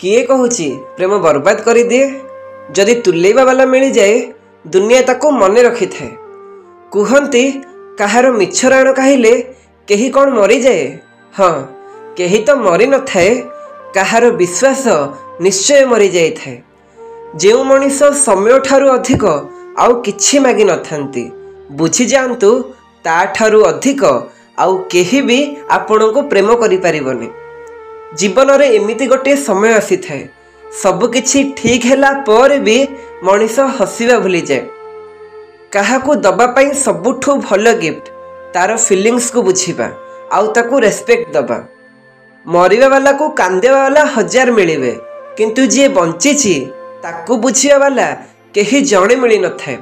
किए कहूची प्रेम बर्बाद कर दिए। जदि तुलेइबा वाला मिल जाए दुनिया ताको मने रखी थाए। कहती कहार मिछ राण कहले केही कौन मरी जाए। हाँ, केही तो मरी न थाए, कहार विश्वास निश्चय मरी जाए थाए। जो मनीष समय ठारू अधिक आउ किछि मागी न थांती, बुझी जांतु ता ठारू अधिक आउ केही भी आपण को प्रेम करि परिबनी। जीवन रे एमिति गोटे समय आसी थाए, सबकिछि ठीक हैला पर भी मनीष हसिबा भूली जाए। काहाकू दबा पाई सबुठू भल गिफ्ट तार फीलिंग्स को बुझीबा आउ ताकू रेस्पेक्ट दबा। मरिबा वाला को कांदेबा वाला हजार मिलिबे, किंतु जे बंचीची ताकू बुझिबा वाला केही जणे मिली न थाए।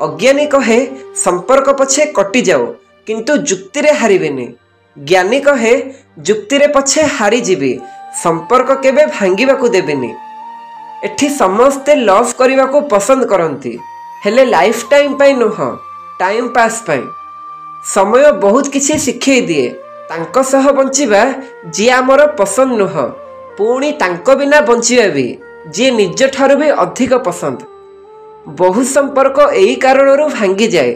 अज्ञानी कहे संपर्क पछे कटि जाओ किंतु जुक्ति रे हारिबेनी। ज्ञानी कहे जुक्ति रे पछे हारी जीवी, संपर्क केबे भांगिबा को देबेनी। एठी समस्ते लव करने को पसंद करती, हेले लाइफ टाइम पाई नुह, टाइम पास पाई। समय बहुत किसी शिखे दिए, तांको सह बंचिबा जी आमर पसंद नुह, पुणी तांको बिना बंचिबा भी जी निज ठारू भी अधिक पसंद। बहु संपर्क एई कारणरू भांगी जाए,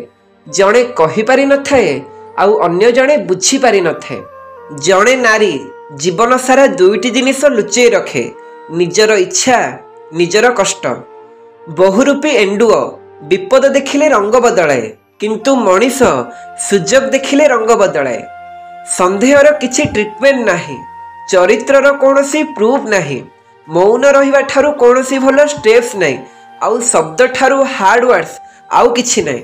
जणे कहि पारि न थाए आउ अन्य जणे बुझी पारि न थाए। जणे नारी जीवन सारा दुईटी जिनिस लुचेई रखे, निजर इच्छा निजर कष्ट। बहुरूपी एंडुओ विपद देखिले रंग बदलाए, किंतु मनीष सुजोग देखिले रंग बदलाए। संदेहर किछि ट्रिटमेंट नाही, चरित्रर कोनोसी प्रूफ नाही, मौन रहिबा ठारू कोनोसी भलो स्टेप्स नाही, आउ शब्द ठारू हार्ड वर्ड्स आउ किछि नाही।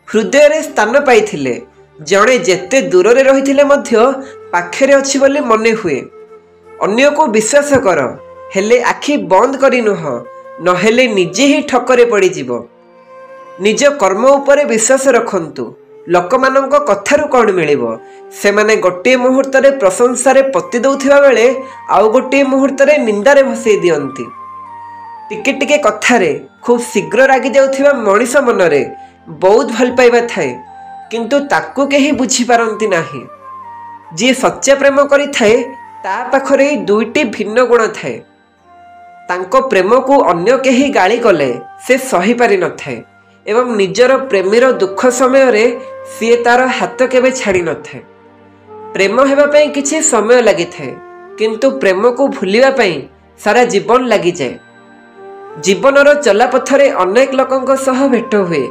हृदय रे स्थान पाइथिले, जणे जेते दूर रे रहिथिले मध्य पाखेरे अछि बोली मने हुए। अन्य को विश्वास कर, हेले आखि बंद करी नुह, नहेले निजे ही ठकरे पड़ी जीवो। निज कर्म उपरे विश्वास रखंतु, लोकमानंक कथारु कौन मिलिबो। सेमाने गोटे मुहूर्त रे प्रशंसा रे पति दउथिबा बेले आउ गोटे मुहूर्त रे निंदा रे भसई दियंती। टिके टिके कथारे खूब शीघ्र रागी जाउथिबा मनीष मनरे बहुत भल पाइबा थाए, किंतु ताकू केही बुझी पारंती नाही। जी सच्चा प्रेम करी थाए ता पाखरे दुईटी भिन्न गुण थाए। तांको प्रेम को अन्य केही गाली कले से सही पारि न थाए, एवं निजर प्रेमीर दुख समय रे सी तार हाथ केबे छाड़ी न थाए। प्रेम हेबा पई किछि समय लागि थाए, किंतु प्रेम को भूलिबा पई सारा जीवन लागि जाए। जीवनर चलापथरे अनेक लोकंक सह भेट हुए,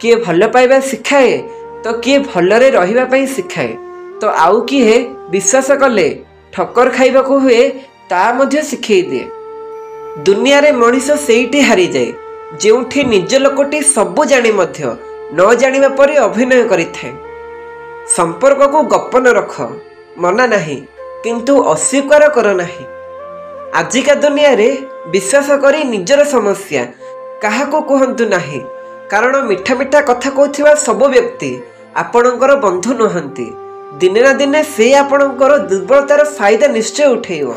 किए भल पाइबा शिखाए तो किए भलरे रहिबा पई शिखाए, तो आउ किए विश्वास कले ठक्कर खाइबा को हुए ता मध्य शिखई दिए। दुनिया रे मनीष सेईटी हारी जाए, जेउठी निज लोकटी सबु जानी मध्य न जानिबा परे अभिनय करिथाए। संपर्क को गोपन रख, मना नहीं, किंतु अस्वीकार कर नहीं। आजिका दुनिया रे विश्वास करी निजर समस्या काहाको कहंतु नहीं, कारण मिठा मिठा कथा कहथिबा सब व्यक्ति आपणकर बंधु नहंती। दिने ना दिने से आपणकर दुर्बलतार फायदा निश्चय उठेइबो।